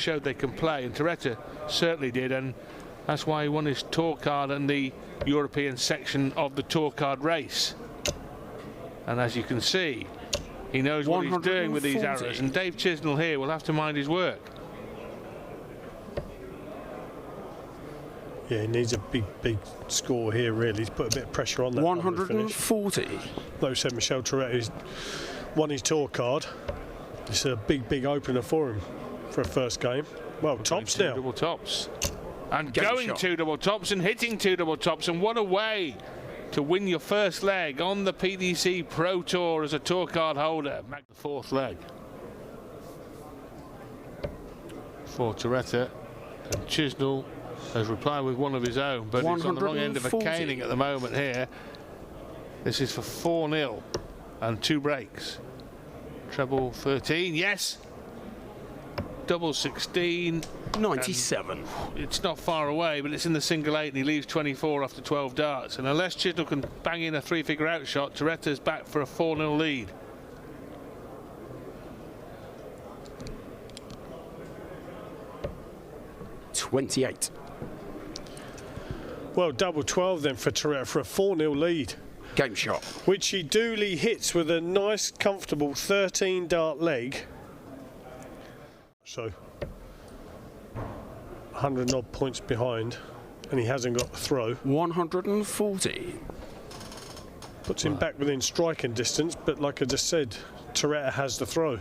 showed they can play, and Turetta certainly did, and that's why he won his tour card and the European section of the tour card race. And as you can see, he knows what he's doing with these arrows, and Dave Chisnell here will have to mind his work. Yeah, he needs a big score here, really, to put a bit of pressure on that. 140. Like said, Michel Turetta has won his tour card. It's a big opener for him for a first game. Well, tops now. Double tops. And going two double tops and hitting two double tops, and what a way to win your first leg on the PDC Pro Tour as a tour card holder. The fourth leg for Turetta, and Chisnell has replied with one of his own, but he's on the wrong end of a caning at the moment here. This is for 4-0 and 2 breaks. Treble 13, yes. Double 16. 97. It's not far away, but it's in the single 8, and he leaves 24 after 12 darts. And unless Chisnell can bang in a 3-figure outshot, Turetta's back for a 4-0 lead. $28. Well, double 12 then for Turetta for a 4-0 lead. Game shot. Which he duly hits with a nice, comfortable 13 dart leg. So 100 odd points behind, and he hasn't got the throw. 140. Puts him back within striking distance, but like I just said, Turetta has the throw.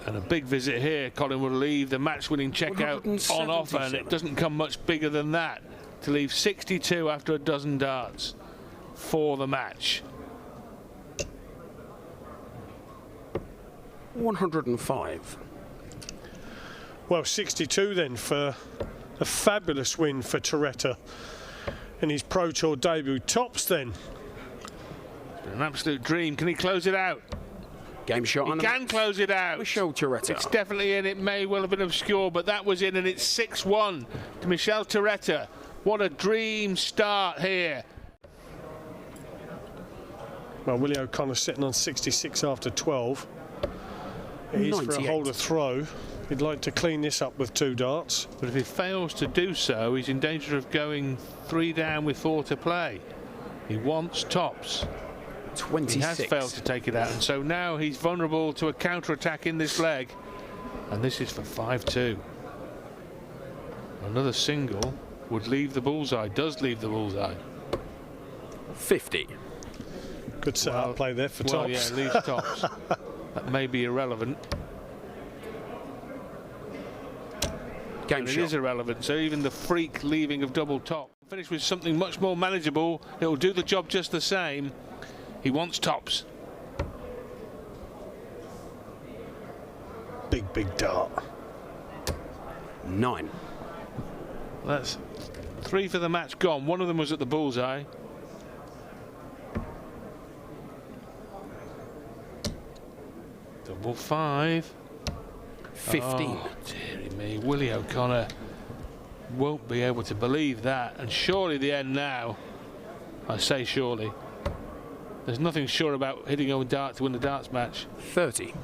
And a big visit here. Colin will leave the match-winning checkout on offer, and it doesn't come much bigger than that to leave 62 after a dozen darts for the match. 105. Well, 62 then for a fabulous win for Turetta in his Pro Tour debut. Tops then. It's been an absolute dream. Can he close it out? Game shot. He can close it out. Michel Turetta. It's definitely in. It may well have been obscure, but that was in, and it's 6-1 to Michel Turetta. What a dream start here. Well, Willie O'Connor sitting on 66 after 12. It is for a holder throw. He'd like to clean this up with 2 darts. But if he fails to do so, he's in danger of going 3 down with 4 to play. He wants tops. 26. He has failed to take it out, and so now he's vulnerable to a counter-attack in this leg. And this is for 5-2. Another single would leave the bullseye, does leave the bullseye. 50. Good set-up play there for tops. Well, yeah, leaves tops. That may be irrelevant. Game shot. It is irrelevant, so even the freak leaving of double top. Finish with something much more manageable. It will do the job just the same. He wants tops. Big dart. 9. That's 3 for the match gone. One of them was at the bullseye. Double 5. 15. Oh, dearie me. Willie O'Connor won't be able to believe that. And surely the end now. I say surely. There's nothing sure about hitting a dart to win the darts match. 30.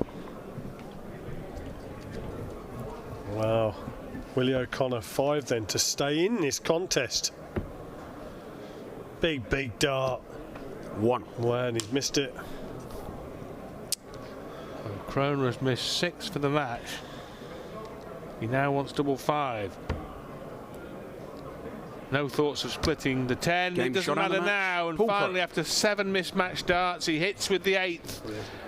Wow. Willie O'Connor 5 then to stay in this contest. Big dart. 1. Wow, and he's missed it. And Kroner has missed 6 for the match. He now wants double 5. No thoughts of splitting the 10. It doesn't matter now. And finally, after 7 mismatched darts, he hits with the 8th.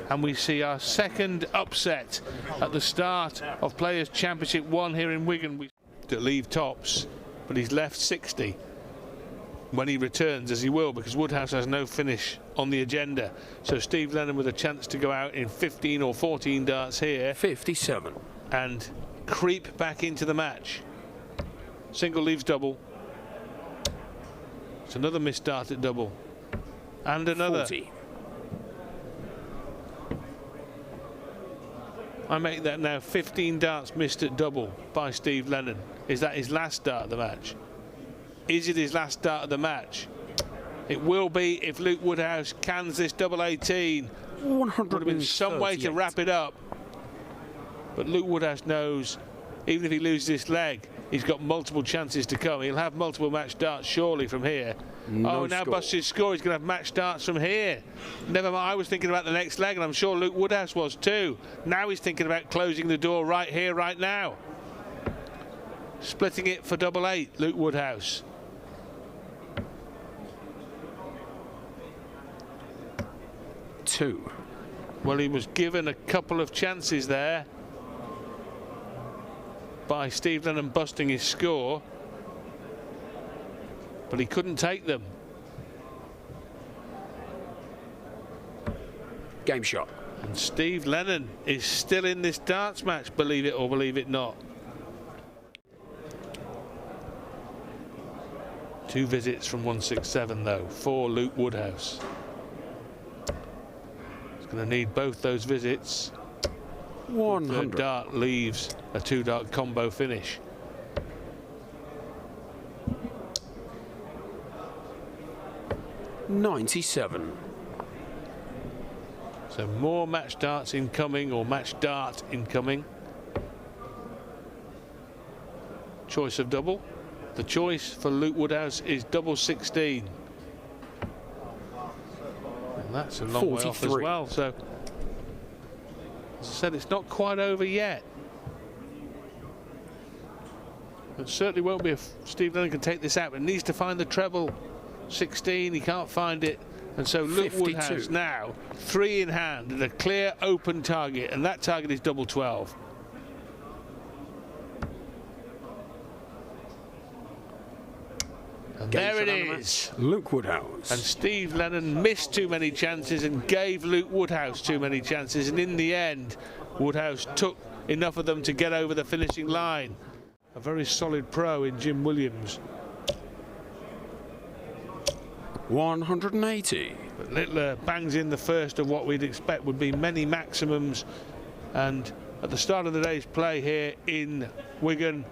And we see our second upset at the start of Players' Championship 1 here in Wigan. To leave tops, but he's left 60 when he returns, as he will, because Woodhouse has no finish on the agenda. So Steve Lennon with a chance to go out in 15 or 14 darts here. 57. And creep back into the match. Single leaves double. It's another missed dart at double. And another. 40. I make that now 15 darts missed at double by Steve Lennon. Is that his last dart of the match? Is it his last dart of the match? It will be if Luke Woodhouse cans this double 18. 100 would have been some way to wrap it up. But Luke Woodhouse knows even if he loses this leg, he's got multiple chances to come. He'll have multiple match darts surely from here. No now score. busts his score. He's going to have match darts from here. Never mind, I was thinking about the next leg, and I'm sure Luke Woodhouse was too. Now he's thinking about closing the door right here, right now. Splitting it for double 8, Luke Woodhouse. Two. Well, he was given a couple of chances there by Steve Lennon busting his score, but he couldn't take them. Game shot. And Steve Lennon is still in this darts match, believe it or believe it not. 2 visits from 167 though, for Luke Woodhouse. He's going to need both those visits. 100. Third dart leaves a 2-dart combo finish. $97. So more match darts incoming, or match dart incoming. Choice of double. The choice for Luke Woodhouse is double 16. And that's a long way off as 43. well. So, as I said, it's not quite over yet. It certainly won't be if Steve Lennon can take this out, but needs to find the treble 16. He can't find it. And so Luke 52. Woodhouse now 3 in hand and a clear open target, and that target is double 12. And there it is. Luke Woodhouse. And Steve Lennon missed too many chances and gave Luke Woodhouse too many chances, and in the end Woodhouse took enough of them to get over the finishing line. A very solid pro in Jim Williams. 180. But Littler bangs in the first of what we'd expect would be many maximums, and at the start of the day's play here in Wigan,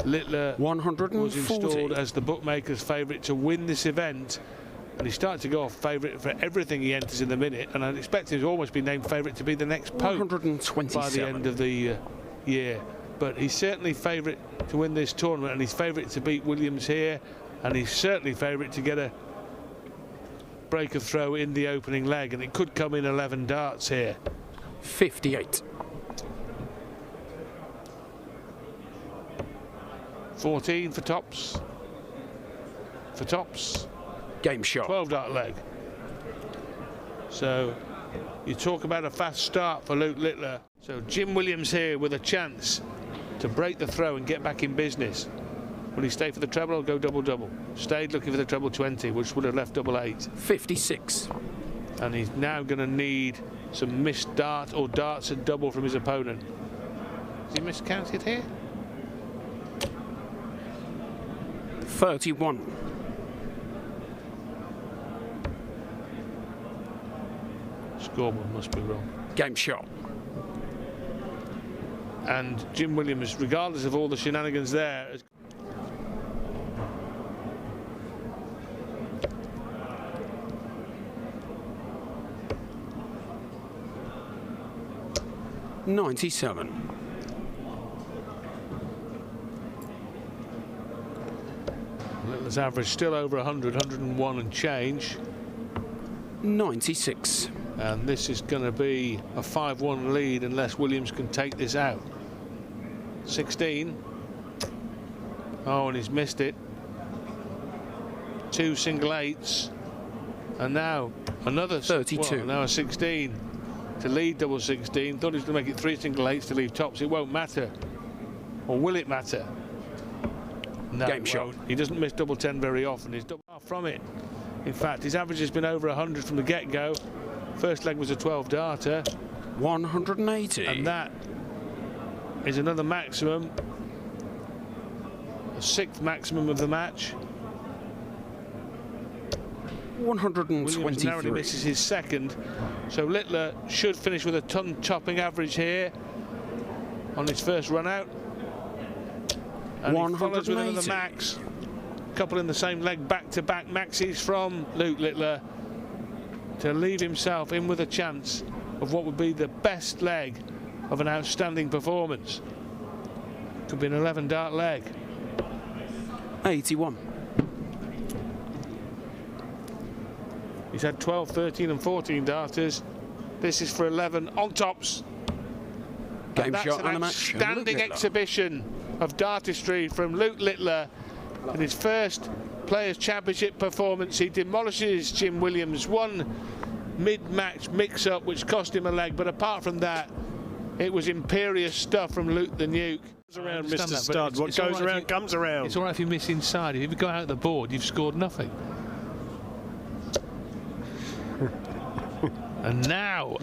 Littler 140. was installed as the bookmaker's favourite to win this event, and he started to go off favourite for everything he enters in the minute, and I'd expect him to almost be named favourite to be the next Pope 127. by the end of the year. But he's certainly favourite to win this tournament, and he's favourite to beat Williams here, and he's certainly favourite to get a break of throw in the opening leg, and it could come in 11 darts here. 58. 14 for tops. For tops. Game shot. 12 dart leg. So you talk about a fast start for Luke Littler. So Jim Williams here with a chance to break the throw and get back in business. Will he stay for the treble or go double-double? Stayed looking for the treble 20, which would have left double 8. 56. And he's now going to need some missed dart or darts at double from his opponent. Has he miscounted here? 31. Scoreboard must be wrong. Game shot. And Jim Williams, regardless of all the shenanigans there, has $97. Littler's average still over 100, 101 and change. 96. And this is going to be a 5-1 lead unless Williams can take this out. 16. Oh, and he's missed it. 2 single 8s. And now another 32. Well, now a 16 to lead double 16. Thought he was going to make it 3 single 8s to leave tops. It won't matter. Or will it matter? No, Game shot. He doesn't miss double 10 very often. He's double far from it. In fact, his average has been over 100 from the get-go. First leg was a 12 darter. 180. And that is another maximum. The 6th maximum of the match. Williams narrowly 123. misses his 2nd. So Littler should finish with a ton-topping average here on his first run out. And he follows with another max. Couple in the same leg, back-to-back maxes from Luke Littler to leave himself in with a chance of what would be the best leg of an outstanding performance. Could be an 11-dart leg. 81. He's had 12, 13 and 14 darters. This is for 11 on tops. Game That's shot an and a match. outstanding exhibition of dartistry from Luke Littler. In his first Players' Championship performance, he demolishes Jim Williams. One mid-match mix-up which cost him a leg, but apart from that, it was imperious stuff from Luke the Nuke. Around Mr. Stud. What goes around comes around. It's all right if you miss inside. If you go out the board, you've scored nothing. and now,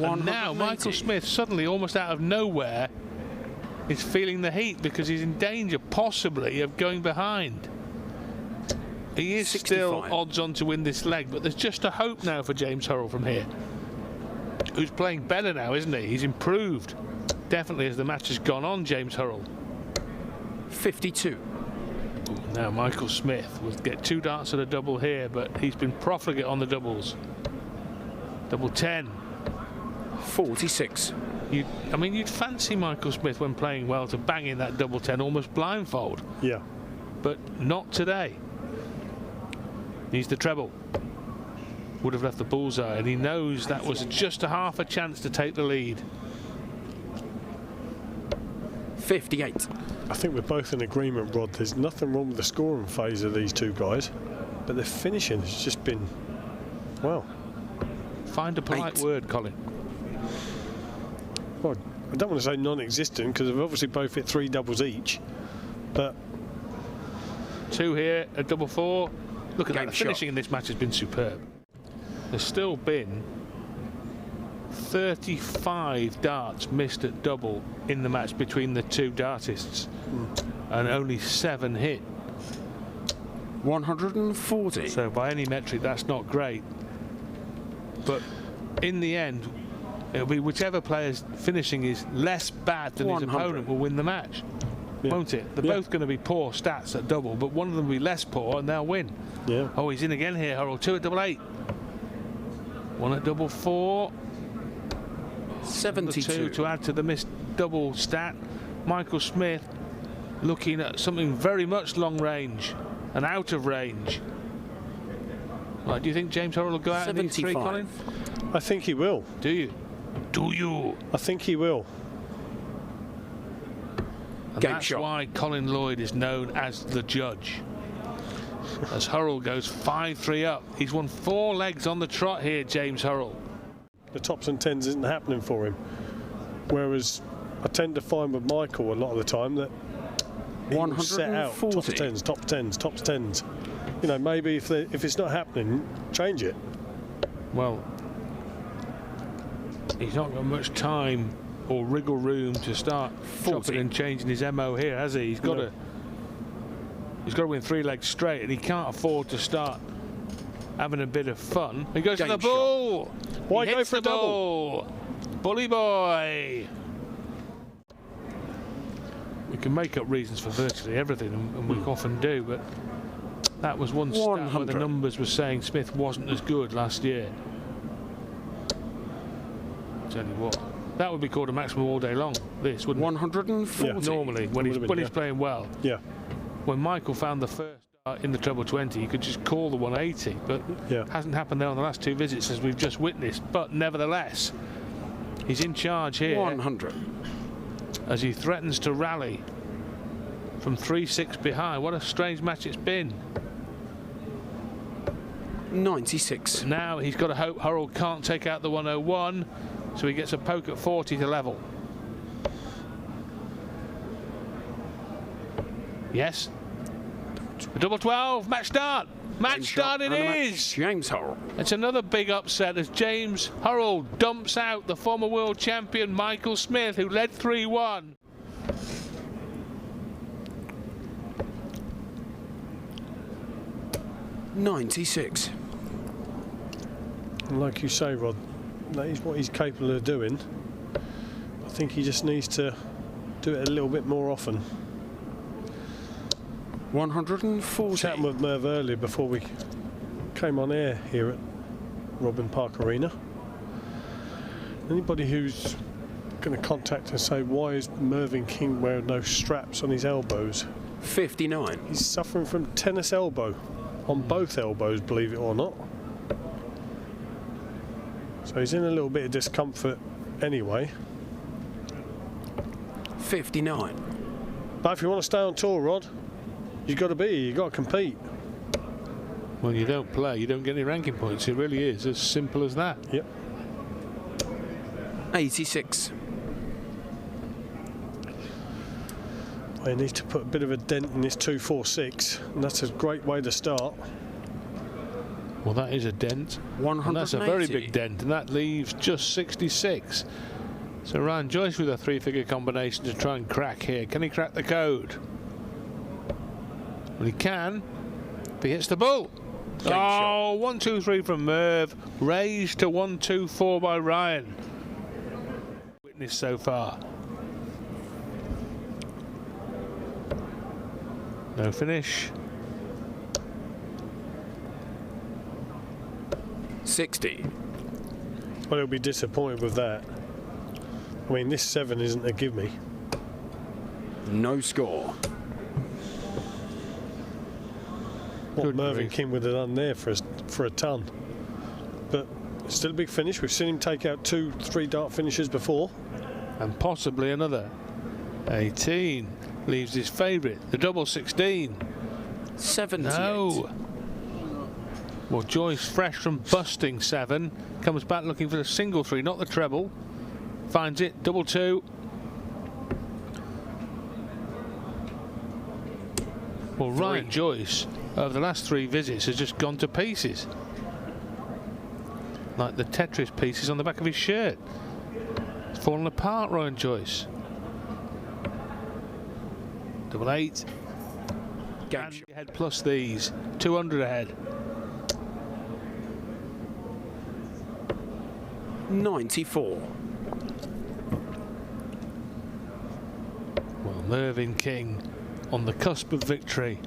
Michael Smith suddenly, almost out of nowhere, is feeling the heat because he's in danger, possibly, of going behind. He is 65. Still odds on to win this leg, but there's just a hope now for James Hurrell from here, who's playing better now, isn't he? He's improved, definitely, as the match has gone on, James Hurrell. 52. Now Michael Smith will get 2 darts at a double here, but he's been profligate on the doubles. Double 10. 46. I mean, you'd fancy Michael Smith, when playing well, to bang in that double 10 almost blindfold. Yeah. But not today. He's the treble. Would have left the bullseye, and he knows that was just a half a chance to take the lead. 58. I think we're both in agreement, Rod. There's nothing wrong with the scoring phase of these two guys, but their finishing has just been, well. Find a polite word, Colin. Well, I don't want to say non-existent, because they've obviously both hit 3 doubles each, but 2 here, a double 4. Look at that. The finishing in this match has been superb. There's still been 35 darts missed at double in the match between the two dartists, and only 7 hit. 140. So by any metric, that's not great. But in the end, it'll be whichever player's finishing is less bad than 100. His opponent will win the match, won't it? They're both going to be poor stats at double, but one of them will be less poor and they'll win. Yeah. Oh, he's in again here, Hurrell. 2 at double 8. 1 at double 4. 72. 2 to add to the missed double stat. Michael Smith looking at something very much long range and out of range. Right, do you think James Hurrell will go out in these 3, Colin? I think he will. Do you? Do you? I think he will. And that's why Colin Lloyd is known as the judge. As Hurrell goes 5-3 up. He's won 4 legs on the trot here, James Hurrell. The tops and 10s isn't happening for him. Whereas I tend to find with Michael a lot of the time that he will set out top 10s, top 10s, top 10s. You know, maybe if it's not happening, change it. Well, he's not got much time or wriggle room to start chopping and changing his MO here, has he? He's got to win 3 legs straight, and he can't afford to start having a bit of fun. He goes to the bull. Why go for a double? Bully boy. We can make up reasons for virtually everything, and we often do, but that was one stat where the numbers were saying Smith wasn't as good last year. Tell you what, that would be called a maximum all day long. This wouldn't 140. Yeah. Normally when he's playing well. Yeah. When Michael found the first in the treble 20, he could just call the 180, but hasn't happened there on the last 2 visits, as we've just witnessed. But nevertheless, he's in charge here. 100. As he threatens to rally from 3-6 behind. What a strange match it's been. 96. Now he's got to hope Hurrell can't take out the 101, so he gets a poke at 40 to level. Yes. A double 12, match start. Match start it is. James Hurrell. It's another big upset as James Hurrell dumps out the former world champion Michael Smith, who led 3-1. $96. And like you say, Rod, that is what he's capable of doing. I think he just needs to do it a little bit more often. 140. Chatting with Merv earlier before we came on air here at Robin Park Arena. Anybody who's going to contact and say, why is Mervyn King wearing no straps on his elbows? 59. He's suffering from tennis elbow on both elbows, believe it or not. So he's in a little bit of discomfort anyway. 59. But if you want to stay on tour, Rod, you've got to be here, you've got to compete. When you don't play, you don't get any ranking points. It really is as simple as that. Yep. 86. Well, he needs to put a bit of a dent in this 246, and that's a great way to start. Well, that is a dent. 180. And that's a very big dent, and that leaves just 66. So Ryan Joyce with a three-figure combination to try and crack here. Can he crack the code? Well, he can if he hits the bull. Oh, 1, 2, 3 from Merv. Raised to 1, 2, 4 by Ryan. Witness so far. No finish. 60. Well, he'll be disappointed with that. I mean, this 7 isn't a gimme. No score. What Good Mervyn grief. King would have done there for a ton. But it's still a big finish. We've seen him take out 2 3-dart finishes before. And possibly another. 18 leaves his favourite, the double 16. 78. No. Well, Joyce, fresh from busting 7, comes back looking for the single 3, not the treble. Finds it, double 2. Well, Ryan Joyce, over the last 3 visits, has just gone to pieces. Like the Tetris pieces on the back of his shirt. It's fallen apart, Ryan Joyce. Double 8. Game And shot. ahead plus these. 200 ahead. 94. Well, Mervyn King on the cusp of victory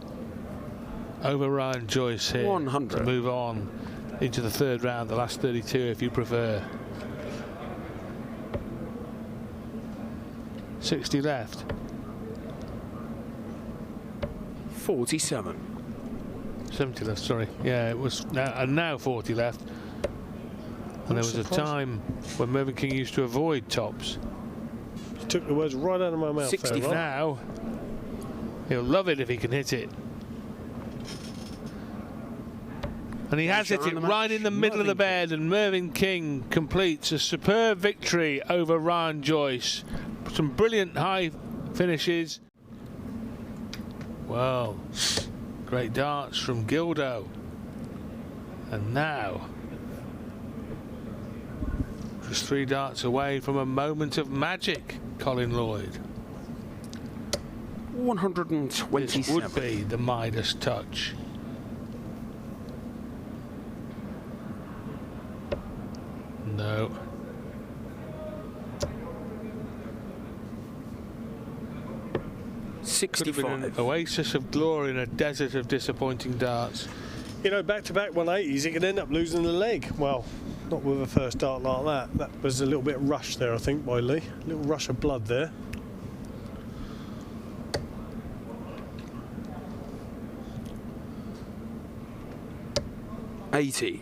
over Ryan Joyce here 100. to move on into the 3rd round, the last 32 if you prefer. 60 left. 47. 70 left, sorry. Yeah, it was now 40 left. And there was a time when Mervyn King used to avoid tops. You took the words right out of my mouth. 60 there, Rod. Now, he'll love it if he can hit it. And he has hit it right in the middle of the bed, and Mervyn King completes a superb victory over Ryan Joyce. Some brilliant high finishes. Well, great darts from Gildo. And now, just 3 darts away from a moment of magic, Colin Lloyd. 127. This would be the Midas touch. No. Could have been an 65. oasis of glory in a desert of disappointing darts. You know, back-to-back 180s, he could end up losing the leg. Well, not with a first dart like that. That was a little bit rushed there, I think, by Lee. A little rush of blood there. $80.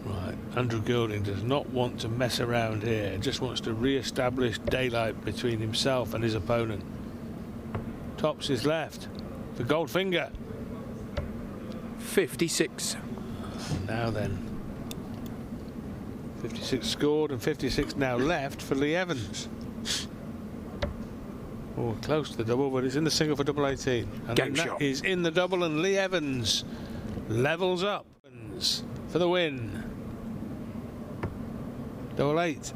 Right, Andrew Gilding does not want to mess around here. Just wants to re-establish daylight between himself and his opponent. Tops is left. The gold finger. 56. Now then. 56 scored and 56 now left for Lee Evans. Oh, close to the double, but it's in the single for double 18. And Game that shot. is in the double, and Lee Evans levels up for the win. Double 8.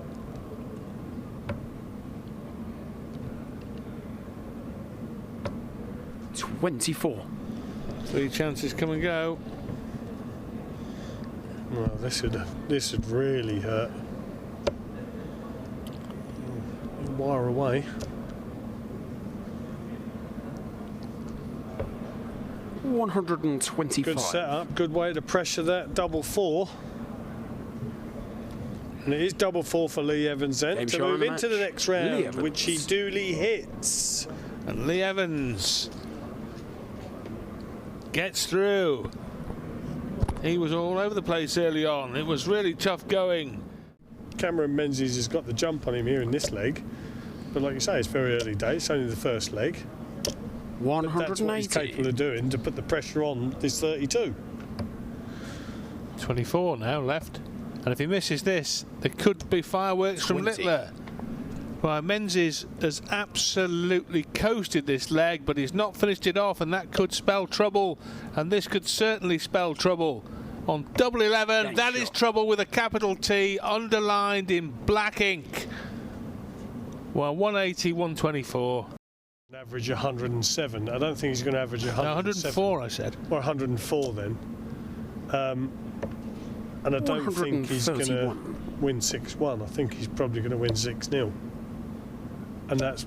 $24. 3 chances come and go. Well, this would really hurt. Wire away. $125. Good setup. Good way to pressure that double 4. And it is double 4 for Lee Evans then Game to shot on move the into match. the next round, which he duly hits. And Lee Evans gets through. He was all over the place early on. It was really tough going. Cameron Menzies has got the jump on him here in this leg. But like you say, it's very early days. It's only the first leg. 180. That's what he's capable of doing to put the pressure on this 32. 24 now left. And if he misses this, there could be fireworks 20. from Littler. Well, Menzies has absolutely coasted this leg, but he's not finished it off, and that could spell trouble. And this could certainly spell trouble on double 11. Game That shot. is trouble with a capital T, underlined in black ink. Well, 180, 124. An average 107. I don't think he's going to average 107. 104, I said. Or 104 then. And I don't think he's going to win 6-1. I think he's probably going to win 6-0. And that's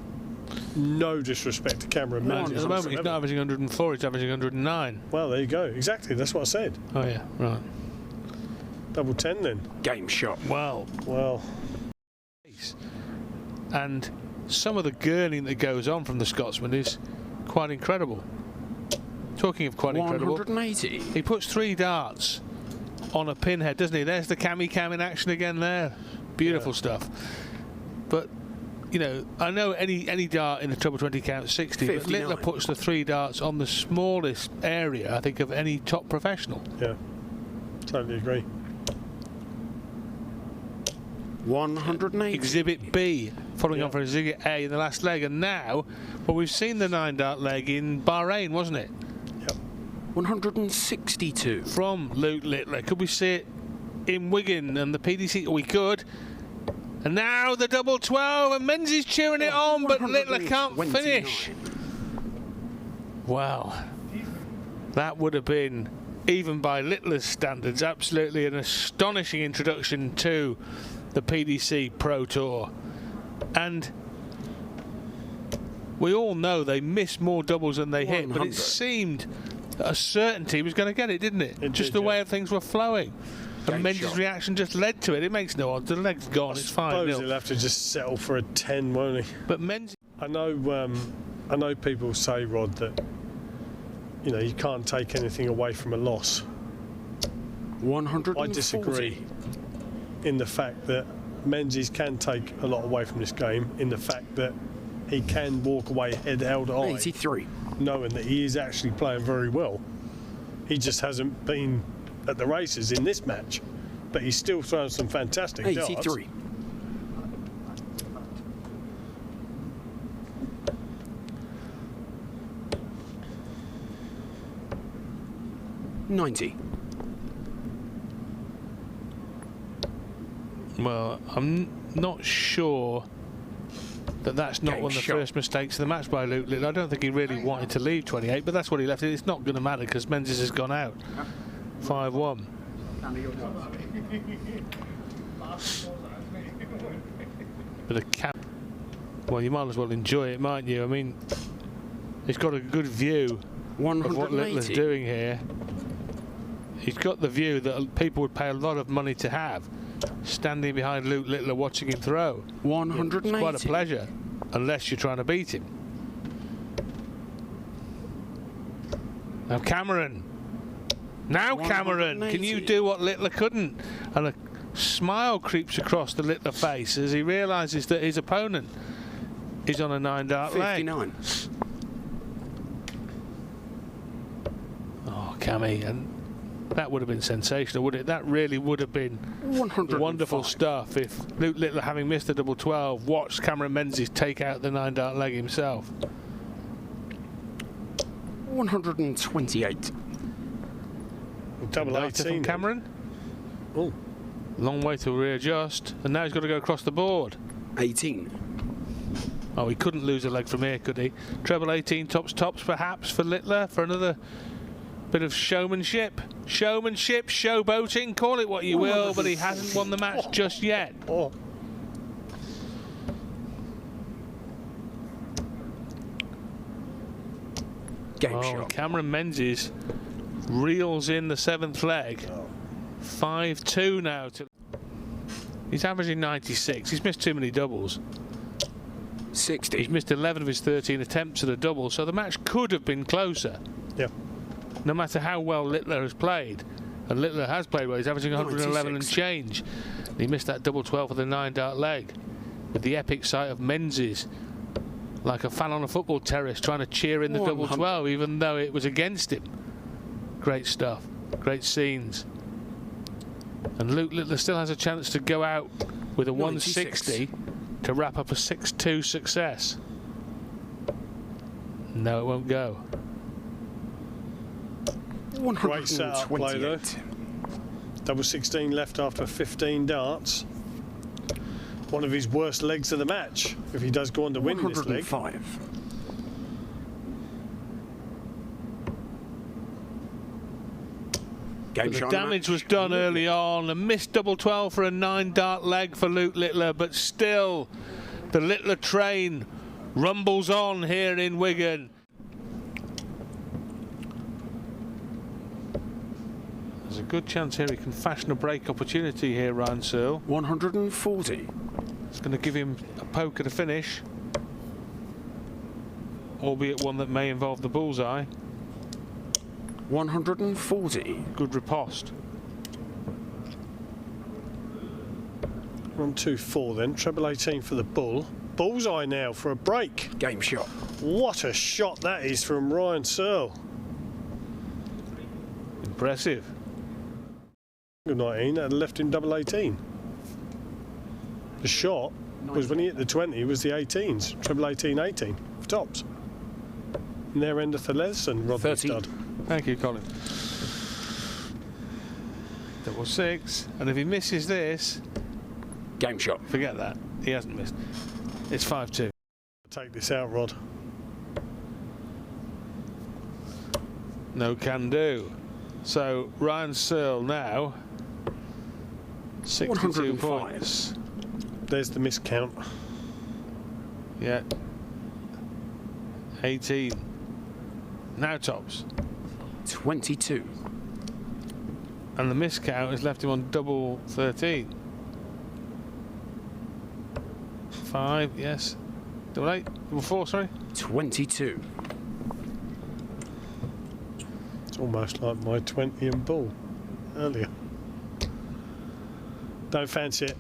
no disrespect to Cameron Menzies. At the moment, he's not averaging 104, he's averaging 109. Well, there you go. Exactly. That's what I said. Oh, yeah, right. Double 10 then. Game shot. Well. And some of the gurning that goes on from the Scotsman is quite incredible. Talking of quite incredible, 180. he puts 3 darts on a pinhead, doesn't he? There's the cam in action again there. Beautiful stuff. But, you know, I know any dart in the treble 20 counts 60, 59. but Littler puts the 3 darts on the smallest area, I think, of any top professional. Yeah, totally agree. 180. Exhibit B, following on from Exhibit A in the last leg, and now, well, we've seen the 9-dart leg in Bahrain, wasn't it? Yep. 162. From Luke Littler. Could we see it in Wigan and the PDC? We could. And now the double 12, and Menzies cheering it on, but Littler can't finish. Wow. That would have been, even by Littler's standards, absolutely an astonishing introduction to the PDC Pro Tour. And we all know they miss more doubles than they hit, but it seemed a certainty he was going to get it, didn't it? Just the way things were flowing. And Menzies' reaction just led to it. It makes no odds. The leg's gone. It's 5-0. I suppose he'll have to just settle for a 10, won't he? But Menzies... I know people say, Rod, that you know you can't take anything away from a loss. 140. I disagree. In the fact that Menzies can take a lot away from this game, in the fact that he can walk away head held high, 83. knowing that he is actually playing very well. He just hasn't been at the races in this match, but he's still throwing some fantastic 83. darts. 90. Well, I'm not sure that that's not one of the first mistakes of the match by Luke Littler. I don't think he really wanted to leave 28, but that's what he left it. It's not going to matter because Menzies has gone out. 5-1. But a cap. Well, you might as well enjoy it, mightn't you? I mean, he's got a good view of what Littler's doing here. He's got the view that people would pay a lot of money to have, standing behind Luke Littler watching him throw. 180. It's quite a pleasure, unless you're trying to beat him. Now Cameron. Now Cameron, can you do what Littler couldn't? And a smile creeps across the Littler face as he realises that his opponent is on a 9-dart leg. 59. Oh, Cammy, and that would have been sensational, wouldn't it? That really would have been wonderful stuff if Luke Littler, having missed the double 12, watched Cameron Menzies take out the 9-dart leg himself. 128. Double 18 from Cameron. Oh. Long way to readjust, and now he's got to go across the board. 18. Oh, he couldn't lose a leg from here, could he? Treble 18 tops perhaps for Littler for another bit of showmanship, showboating, call it what you will, but he hasn't won the match just yet. Oh. Game shot. Cameron Menzies reels in the 7th leg. 5-2 now. He's averaging 96. He's missed too many doubles. 60. He's missed 11 of his 13 attempts at a double, so the match could have been closer. Yeah. No matter how well Littler has played. And Littler has played well. He's averaging 111 96. and change. He missed that double 12 for the 9-dart leg. With the epic sight of Menzies, like a fan on a football terrace, trying to cheer in the double 12, even though it was against him. Great stuff. Great scenes. And Luke Littler still has a chance to go out with a 160 to wrap up a 6-2 success. No, it won't go. Great setup play though. Double 16 left after 15 darts. One of his worst legs of the match, if he does go on to win this leg. 105. The damage was done early on. A missed double 12 for a 9-dart leg for Luke Littler, but still the Littler train rumbles on here in Wigan. There's a good chance here he can fashion a break opportunity here, Ryan Searle. 140. It's going to give him a poke at a finish, albeit one that may involve the bullseye. 140. Good riposte. 1-2-4 then. Treble 18 for the bull. Bullseye now for a break. Game shot. What a shot that is from Ryan Searle. Impressive. Good 19, that left him double 18. The shot was when he hit the 20, was the 18s. Treble 18, 18 for tops. And there endeth the lesson, Rodney Stud. Thank you, Colin. Double 6, and if he misses this, game shot. Forget that. He hasn't missed. It's 5-2. Take this out, Rod. No can do. So Ryan Searle now 62 points. There's the miscount. Yeah. 18. Now tops. 22. And the miscount has left him on double 13. 5, yes. Double 8, double 4, sorry. 22. It's almost like my 20 and bull earlier. Don't fancy it.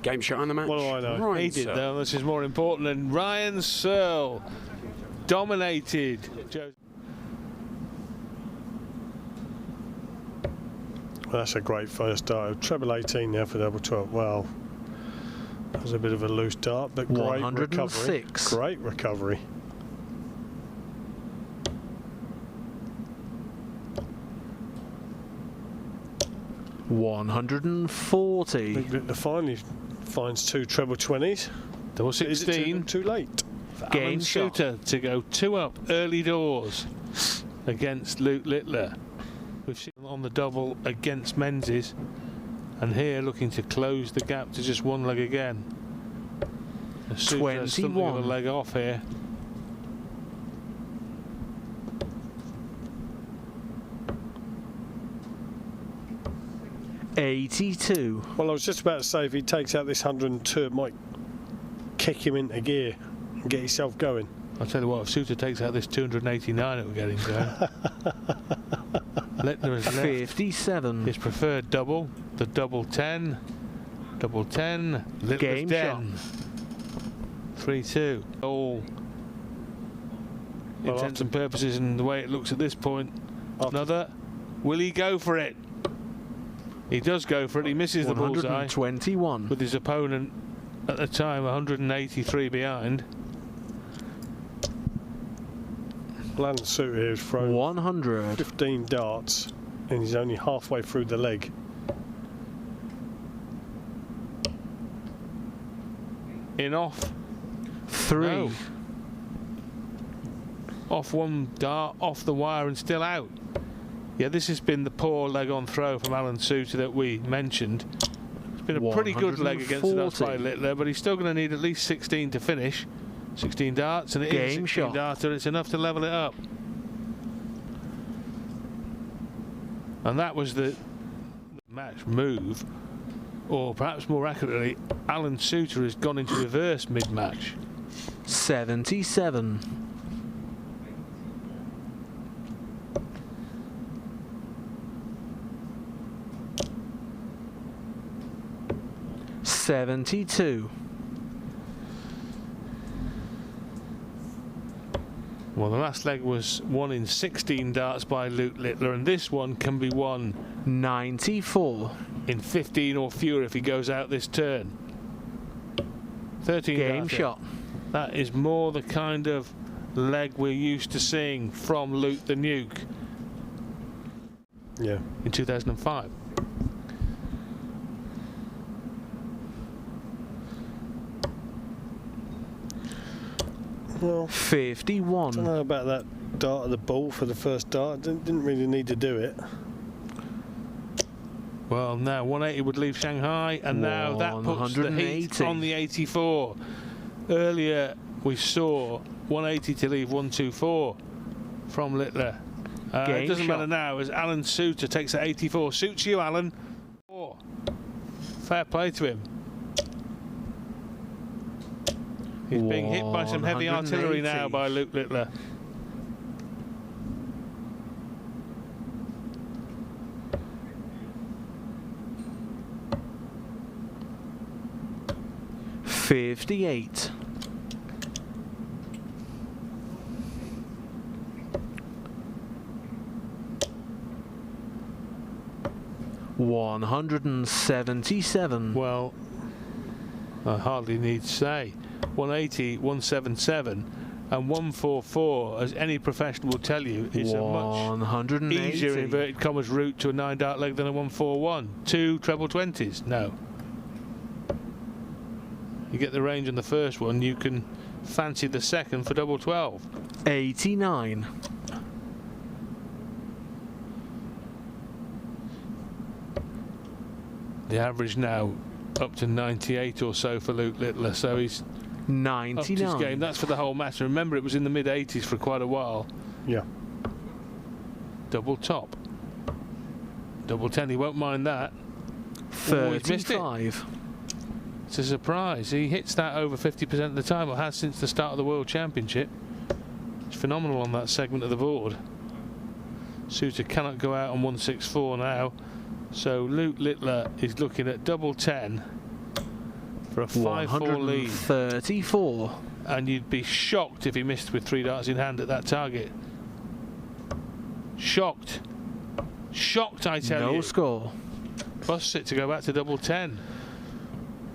Game shot on the match. What do I know? Ryan He did Searle. though, this is more important. And Ryan Searle dominated. Well, that's a great first dart. Treble 18 now for double 12. Well, that was a bit of a loose dart, but great recovery. Great recovery. $140. Littler finally finds 2 treble 20s. Double 16. Too late. Game Soutar to go 2 up early doors against Luke Littler. We've seen on the double against Menzies, and here looking to close the gap to just 1 leg again. 21. A leg off here. $82. Well, I was just about to say, if he takes out this 102, it might kick him into gear and get himself going. I'll tell you what, if Soutar takes out this 289, it will get him going. Littler has left 57. his preferred double, the double 10. Double 10. Littler's Game den. 3-2. All intents and purposes, and the way it looks at this point. Another. Will he go for it? He does go for it. He misses the bullseye 121. with his opponent at the time 183 behind. Lennon Soutar has thrown 100. 15 darts and he's only halfway through the leg. In off. 3. No. Off 1 dart, off the wire and still out. Yeah, this has been the poor leg on throw from Alan Soutar that we mentioned. It's been a pretty good leg against us by Littler, but he's still going to need at least 16 to finish. 16 darts, and it is a 16 darter. It's enough to level it up. And that was the match move. Or perhaps more accurately, Alan Soutar has gone into reverse mid-match. 77. $72. Well, the last leg was won in 16 darts by Luke Littler, and this one can be won 94. in 15 or fewer if he goes out this turn. 13 Game darter. shot. That is more the kind of leg we're used to seeing from Luke the Nuke. Yeah. In 2005. Well, 51. I don't know about that dart of the ball for the first dart. Didn't really need to do it. Well, now 180 would leave Shanghai, and now that puts the heat on the 84. Earlier we saw 180 to leave 124 from Littler. It doesn't matter now as Alan Soutar takes the 84. Suits you, Alan. Fair play to him. He's being hit by some heavy artillery now by Luke Littler. $58. $177. Well, I hardly need to say. 180, 177 and 144, as any professional will tell you, is a much easier inverted commas route to a 9 dart leg than a 141. 2 treble 20s. No. You get the range on the first one, you can fancy the second for double 12. 89. The average now up to 98 or so for Luke Littler, so he's 99. upped his game. That's for the whole match. Remember, it was in the mid-80s for quite a while. Yeah. Double top. Double 10, he won't mind that. 35. It's a surprise. He hits that over 50% of the time, or has since the start of the World Championship. It's phenomenal on that segment of the board. Soutar cannot go out on 164 now. So Luke Littler is looking at double 10 for a 5-4 lead. 34. And you'd be shocked if he missed with 3 darts in hand at that target. Shocked. Shocked, I tell you. No score. Busts it to go back to double 10.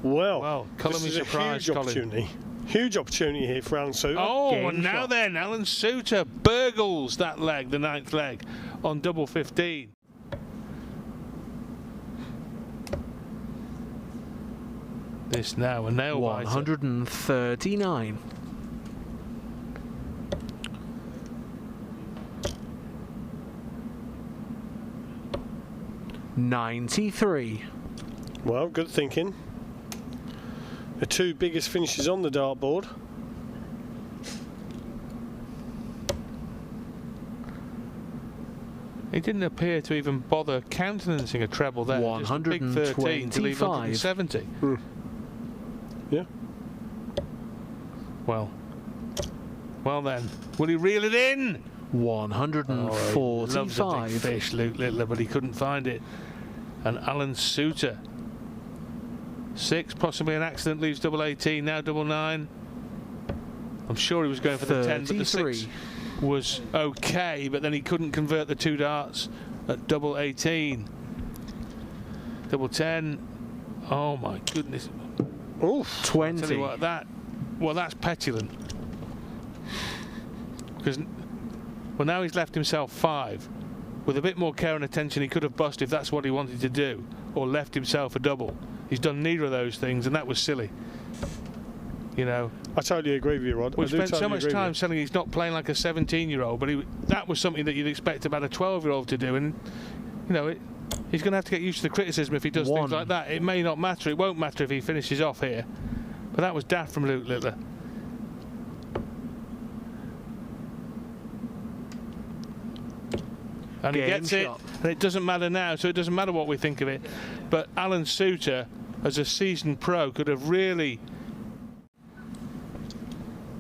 Well, colour me surprised, Colin. Huge opportunity here for Alan Soutar. Oh, and now then, Alan Soutar burgles that leg, the 9th leg, on double 15. This now a nail biter. 139. $93. Well, good thinking. The 2 biggest finishes on the dartboard. He didn't appear to even bother countenancing a treble there. 125. Just a big 13 to leave 170. Yeah. Well then, will he reel it in? 145. Loves a big fish, Luke Littler, but he couldn't find it. And Alan Soutar, 6, possibly an accident, leaves double 18, now double 9. I'm sure he was going for the 10, but the 6 was okay, but then he couldn't convert the 2 darts at double 18. Double 10. Oh my goodness. Oof. 20. Tell you what, that's petulant. Because, well, now he's left himself 5. With a bit more care and attention, he could have bust if that's what he wanted to do, or left himself a double. He's done neither of those things, and that was silly. You know, I totally agree with you, Rod. We've spent so much time saying he's not playing like a 17-year-old, but that was something that you'd expect about a 12-year-old to do, and you know, he's going to have to get used to the criticism if he does things like that. It may not matter. It won't matter if he finishes off here. But that was daft from Luke Littler. And he gets it, and it doesn't matter now, so it doesn't matter what we think of it. But Alan Soutar as a seasoned pro, could have really.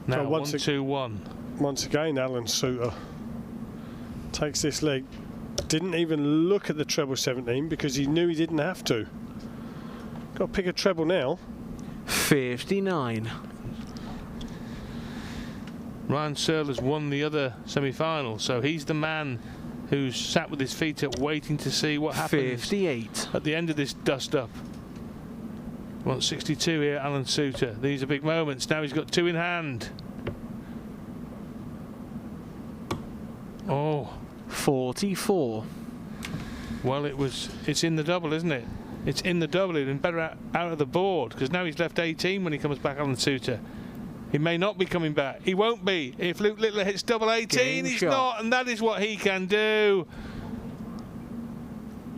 Now, so 1-2-1. Once again, Alan Soutar takes this leg. Didn't even look at the treble 17 because he knew he didn't have to. Got to pick a treble now. 59. Ryan Searle has won the other semi-final, so he's the man who's sat with his feet up waiting to see what happens 58. at the end of this dust-up. 162 here, Alan Soutar. These are big moments. Now he's got 2 in hand. Oh. 44. Well, it's in the double, isn't it? It's in the double. He'd been better out of the board, because now he's left 18 when he comes back, Alan Soutar. He may not be coming back. He won't be. If Luke Littler hits double 18, he's not, and that is what he can do.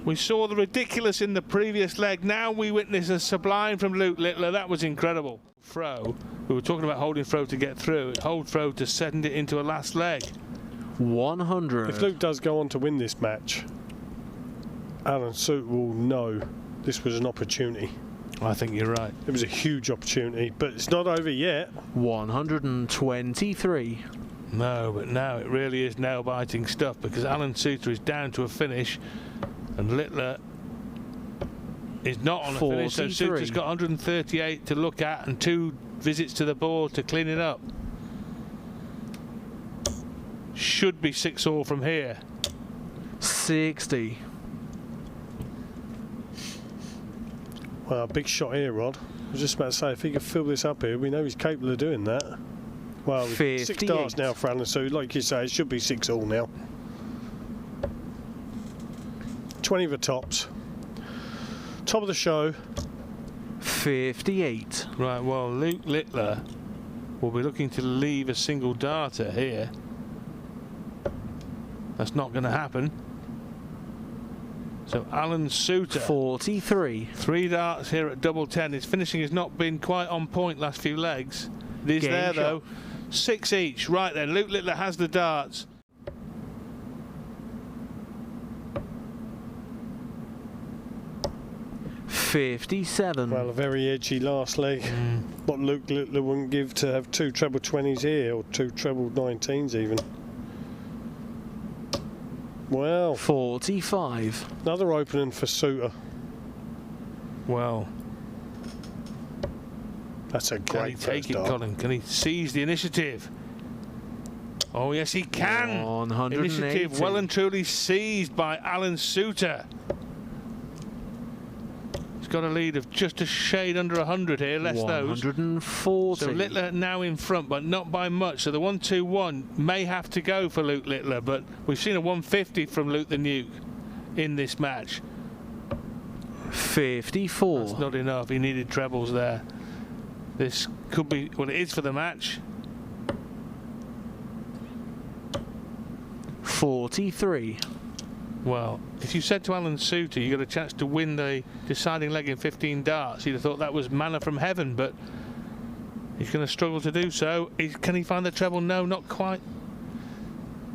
We saw the ridiculous in the previous leg. Now we witness a sublime from Luke Littler. That was incredible. Throw. We were talking about holding throw to get through. Hold throw to send it into a last leg. 100. If Luke does go on to win this match, Alan Soutar will know this was an opportunity. I think you're right. It was a huge opportunity, but it's not over yet. 123. No, but now it really is nail-biting stuff, because Alan Soutar is down to a finish and Littler is not on a finish, so Soutar's got 138 to look at and 2 visits to the board to clean it up. Should be 6-all from here. 60. Well, a big shot here, Rod. I was just about to say, if he could fill this up here, we know he's capable of doing that. Well, 6 darts now for Alan, so like you say, it should be 6-all now. 20 of the tops. Top of the show. 58. Right, well, Luke Littler will be looking to leave a single darter here. That's not going to happen. So Alan Soutar, 43. 3 darts here at double 10. His finishing has not been quite on point last few legs. It is there though. 6 each. Right then, Luke Littler has the darts. $57. Well, a very edgy last leg. What Luke Littler wouldn't give to have 2 treble 20s here, or 2 treble 19s even. Well, 45. Another opening for Soutar. Well, that's a great can he take it, Colin? Can he seize the initiative? Oh yes, he can. 180. Initiative well and truly seized by Alan Soutar. He's got a lead of just a shade under 100 here, less 140. So Littler now in front, but not by much. So the 1-2-1 may have to go for Luke Littler, but we've seen a 150 from Luke the Nuke in this match. 54. That's not enough. He needed trebles there. This could be, well, it is for the match. 43. Well, if you said to Alan Soutar you got a chance to win the deciding leg in 15 darts, he'd have thought that was manna from heaven, but he's going to struggle to do so. Can he find the treble? No, not quite.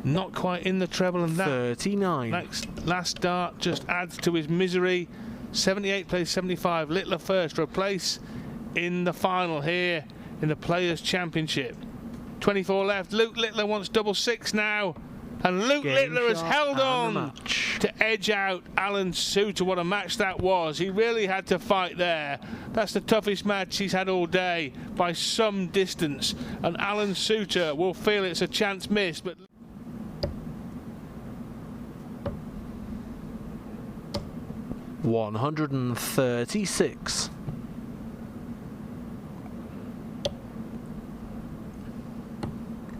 Not quite in the treble, and that 39. last dart just adds to his misery. 78 plays 75. Littler first for a place in the final here in the Players' Championship. 24 left. Luke Littler wants double 6 now. And Luke Littler has held on to edge out Alan Soutar. What a match that was. He really had to fight there. That's the toughest match he's had all day by some distance. And Alan Soutar will feel it's a chance missed. But 136.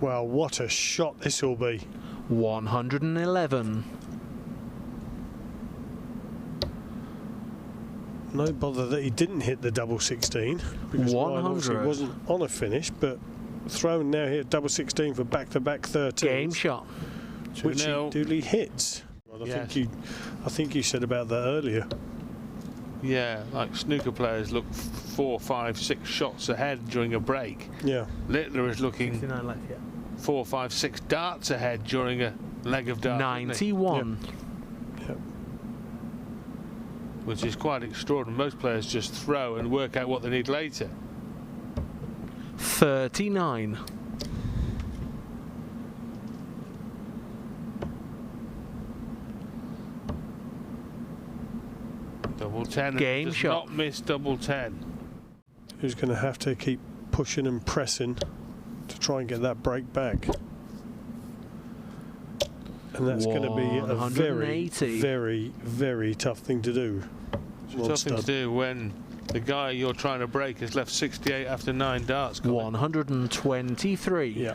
Well, what a shot this will be. 111. No bother that he didn't hit the double 16 because 100. He wasn't on a finish, but thrown now here double 16 for back-to-back 13. Game shot. Which he duly hits. I think you said about that earlier. yeah, like snooker players look 4, 5, 6 shots ahead during a break. Yeah. Littler is looking 69 left, yeah. 4, 5, 6 darts ahead during a leg of darts. 91. Yep. which is quite extraordinary. Most players just throw and work out what they need later. 39. Double 10. Game does shot. Not miss double 10. Who's going to have to keep pushing and pressing to try and get that break back. And that's going to be a very, 180. very, very tough thing to do. It's a tough thing to do when the guy you're trying to break has left 68 after 9 darts. 123. Yeah.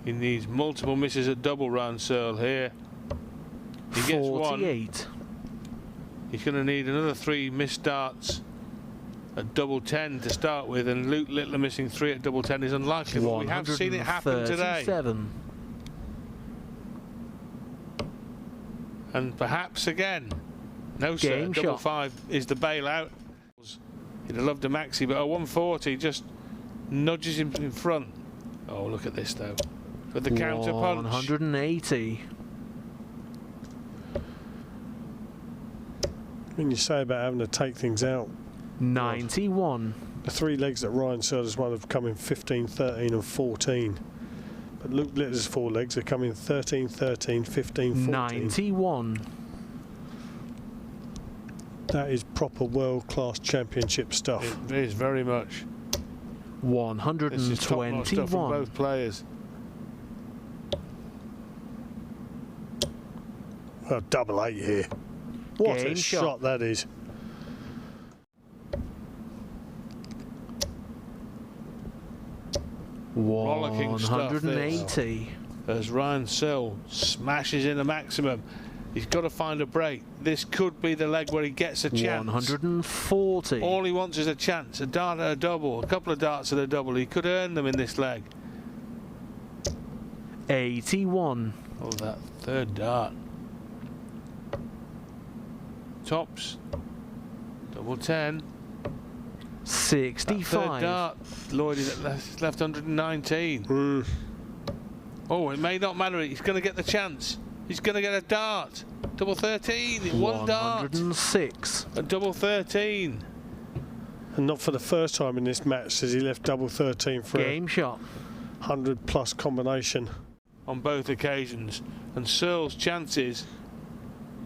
He needs multiple misses at double round Searle here. He gets 48. one. He's going to need another 3 missed darts at double 10 to start with, and Luke Littler missing 3 at double 10 is unlikely, but we have seen it happen today. 137. And perhaps again. No, sir. Game Double shot. 5 is the bailout. He'd have loved a maxi, but a 140 just nudges him in front. Oh, look at this though. With the counter punch. 180. When you say about having to take things out, 91. the 3 legs that Ryan Searle has won have come in 15, 13 and 14. But Luke Littler's 4 legs are coming 13, 13, 15, 14. 91. That is proper world-class championship stuff. It is very much. This is top-notch stuff from 121. both players. Oh, double 8 here. What Game a shot. shot that is. Rollicking stuff, this. 180. As Ryan Searle smashes in the maximum. He's got to find a break. This could be the leg where he gets a chance. 140. All he wants is a chance. A dart at a double. A couple of darts at a double. He could earn them in this leg. 81. Oh, that 3rd dart. Tops. Double 10. 65. 3rd dart. Lloyd is left 119. Oh, it may not matter. He's going to get the chance. He's going to get a dart. Double 13. 1 dart. 106. A double 13. And not for the first time in this match has he left double 13 for Game shot. a 100+ combination. On both occasions. And Searle's chances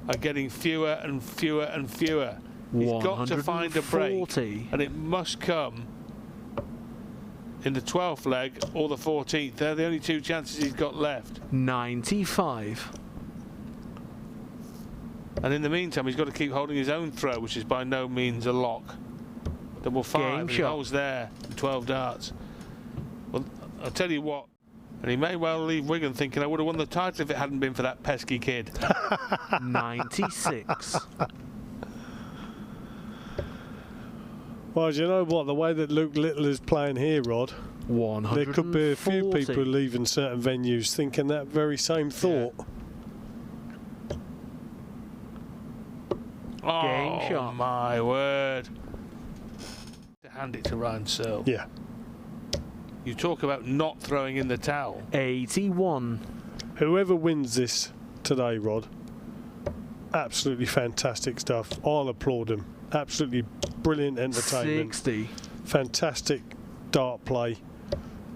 are getting fewer and fewer and fewer. He's got to find a break. 140. And it must come in the 12th leg or the 14th. They're the only 2 chances he's got left. 95. And in the meantime, he's got to keep holding his own throw, which is by no means a lock. Double 5. Game and he shot. holds there. 12 darts. Well, I'll tell you what. And he may well leave Wigan thinking, I would have won the title if it hadn't been for that pesky kid. 96. Well, do you know what? The way that Luke Littler is playing here, Rod, 140. there could be a few people leaving certain venues thinking that very same thought. Oh, Game shot. my word. To hand it to Ryan Searle. Yeah. You talk about not throwing in the towel. 81. Whoever wins this today, Rod, absolutely fantastic stuff. I'll applaud them. Absolutely brilliant entertainment. 60. Fantastic dart play.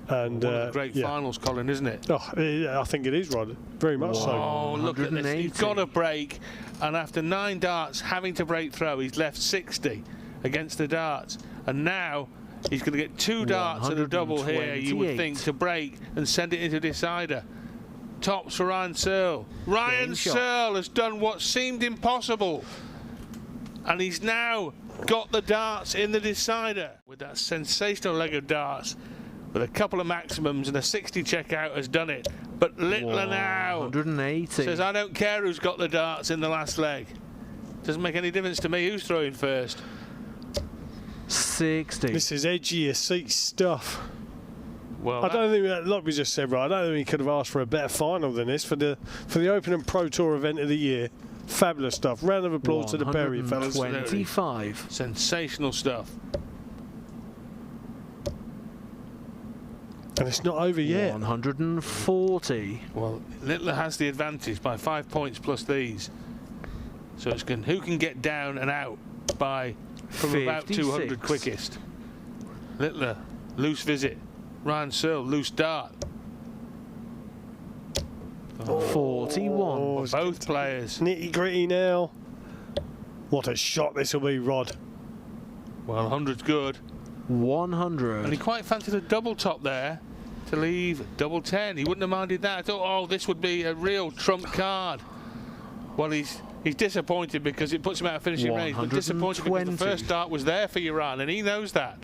And One of the great yeah. finals, Colin, isn't it? Oh, I think it is, Rod. Very much so. Oh, look at this. He's 180. got a break, and after 9 darts, having to break throw, he's left 60 against the darts. And now he's going to get 2 darts at a double here, you would think, to break and send it into a decider. Tops for Ryan Searle. Ryan Searle has done what seemed impossible. And he's now got the darts in the decider with that sensational leg of darts. With a couple of maximums and a 60 checkout has done it. But Littler now 180. says, I don't care who's got the darts in the last leg. Doesn't make any difference to me who's throwing first. 60. This is edgy as seat stuff. Well, I don't think, like we just said, right, I don't think he could have asked for a better final than this for the Open Pro Tour event of the year. Fabulous stuff. Round of applause to the Berry fellas. 125. sensational stuff. And it's not over yet. 140. Well, Littler has the advantage by 5 points plus these. So it's who can get down and out by from about 200 quickest. Littler, loose visit. Ryan Searle, loose dart. 41. Both players. Nitty gritty now. What a shot this will be, Rod. Well, 100's good. 100. And he quite fancied a double top there to leave double 10. He wouldn't have minded that. I thought, oh, this would be a real trump card. Well, he's disappointed because it puts him out of finishing range. But disappointed because the first dart was there for Iran, and he knows that.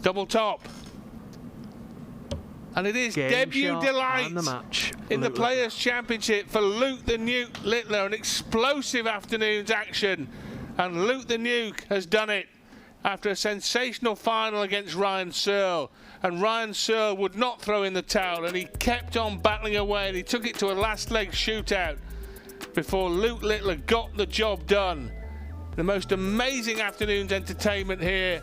Double top. And it is debut delight in the Players' Championship for Luke the Nuke Littler. An explosive afternoon's action. And Luke the Nuke has done it after a sensational final against Ryan Searle. And Ryan Searle would not throw in the towel, and he kept on battling away, and he took it to a last leg shootout before Luke Littler got the job done. The most amazing afternoon's entertainment here